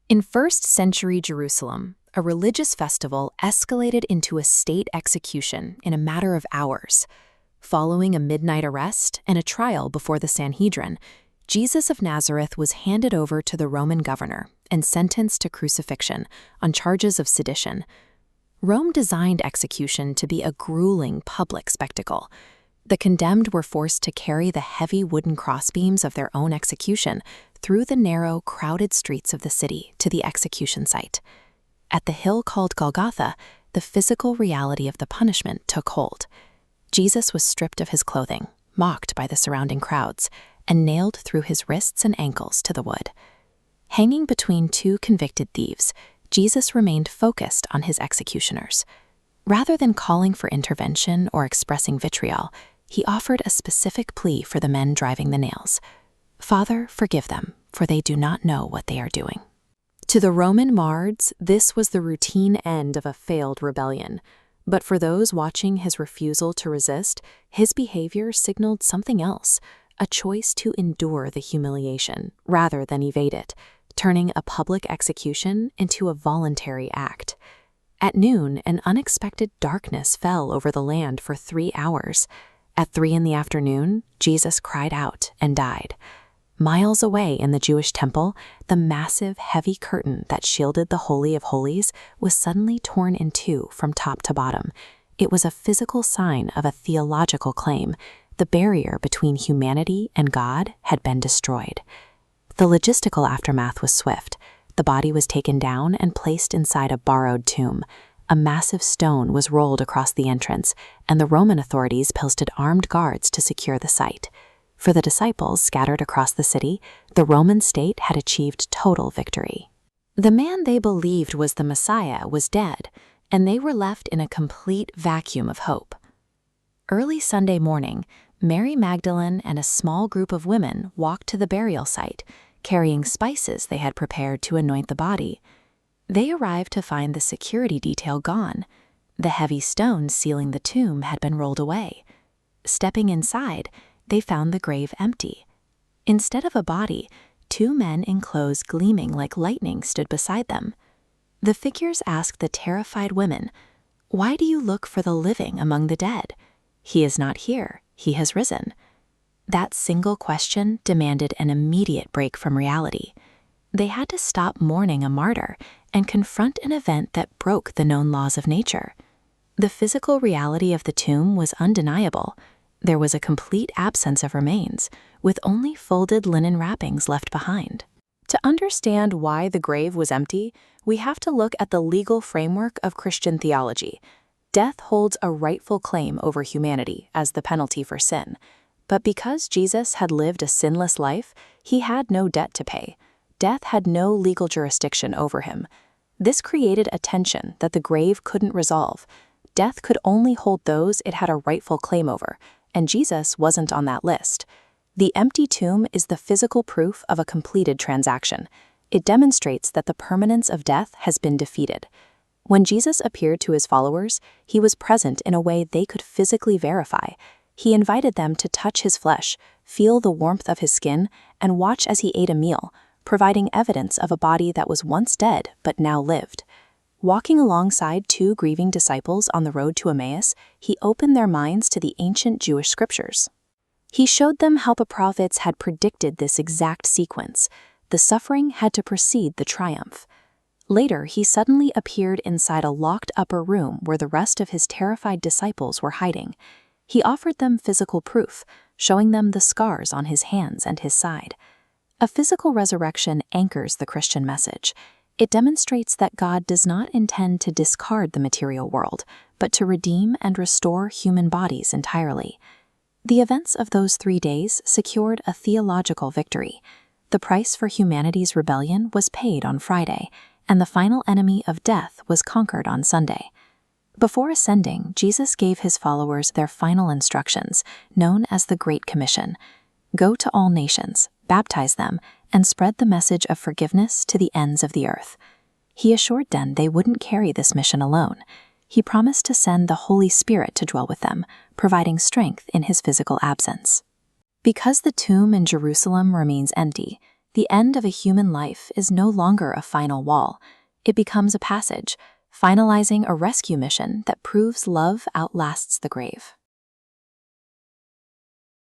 In first-century Jerusalem, a religious festival escalated into a state execution in a matter of hours. Following a midnight arrest and a trial before the Sanhedrin, Jesus of Nazareth was handed over to the Roman governor and sentenced to crucifixion on charges of sedition. Rome designed execution to be a grueling public spectacle. The condemned were forced to carry the heavy wooden crossbeams of their own execution through the narrow, crowded streets of the city to the execution site. At the hill called Golgotha, the physical reality of the punishment took hold. Jesus was stripped of his clothing, mocked by the surrounding crowds, and nailed through his wrists and ankles to the wood. Hanging between two convicted thieves, Jesus remained focused on his executioners. Rather than calling for intervention or expressing vitriol, he offered a specific plea for the men driving the nails. "Father, forgive them, for they do not know what they are doing." To the Roman mards, this was the routine end of a failed rebellion. But for those watching his refusal to resist, his behavior signaled something else, a choice to endure the humiliation rather than evade it, turning a public execution into a voluntary act. At noon, an unexpected darkness fell over the land for 3 hours. At 3 in the afternoon, Jesus cried out and died. Miles away in the Jewish temple, the massive, heavy curtain that shielded the Holy of Holies was suddenly torn in two from top to bottom. It was a physical sign of a theological claim. The barrier between humanity and God had been destroyed. The logistical aftermath was swift. The body was taken down and placed inside a borrowed tomb. A massive stone was rolled across the entrance, and the Roman authorities posted armed guards to secure the site. For the disciples scattered across the city, the Roman state had achieved total victory. The man they believed was the Messiah was dead, and they were left in a complete vacuum of hope. Early Sunday morning, Mary Magdalene and a small group of women walked to the burial site, carrying spices they had prepared to anoint the body. They arrived to find the security detail gone. The heavy stones sealing the tomb had been rolled away. Stepping inside, they found the grave empty. Instead of a body, 2 men in clothes gleaming like lightning stood beside them. The figures asked the terrified women, "Why do you look for the living among the dead? He is not here, he has risen." That single question demanded an immediate break from reality. They had to stop mourning a martyr and confront an event that broke the known laws of nature. The physical reality of the tomb was undeniable. There was a complete absence of remains, with only folded linen wrappings left behind. To understand why the grave was empty, we have to look at the legal framework of Christian theology. Death holds a rightful claim over humanity as the penalty for sin. But because Jesus had lived a sinless life, he had no debt to pay. Death had no legal jurisdiction over him. This created a tension that the grave couldn't resolve. Death could only hold those it had a rightful claim over, and Jesus wasn't on that list. The empty tomb is the physical proof of a completed transaction. It demonstrates that the permanence of death has been defeated. When Jesus appeared to his followers, he was present in a way they could physically verify. He invited them to touch his flesh, feel the warmth of his skin, and watch as he ate a meal, providing evidence of a body that was once dead but now lived. Walking alongside 2 grieving disciples on the road to Emmaus, he opened their minds to the ancient Jewish scriptures. He showed them how the prophets had predicted this exact sequence. The suffering had to precede the triumph. Later, he suddenly appeared inside a locked upper room where the rest of his terrified disciples were hiding. He offered them physical proof, showing them the scars on his hands and his side. A physical resurrection anchors the Christian message. It demonstrates that God does not intend to discard the material world, but to redeem and restore human bodies entirely. The events of those 3 days secured a theological victory. The price for humanity's rebellion was paid on Friday, and the final enemy of death was conquered on Sunday. Before ascending, Jesus gave his followers their final instructions, known as the Great Commission. Go to all nations, baptize them, and spread the message of forgiveness to the ends of the earth. He assured them they wouldn't carry this mission alone. He promised to send the Holy Spirit to dwell with them, providing strength in his physical absence. Because the tomb in Jerusalem remains empty, The end of a human life is no longer a final wall. It becomes a passage, finalizing a rescue mission that proves love outlasts the grave.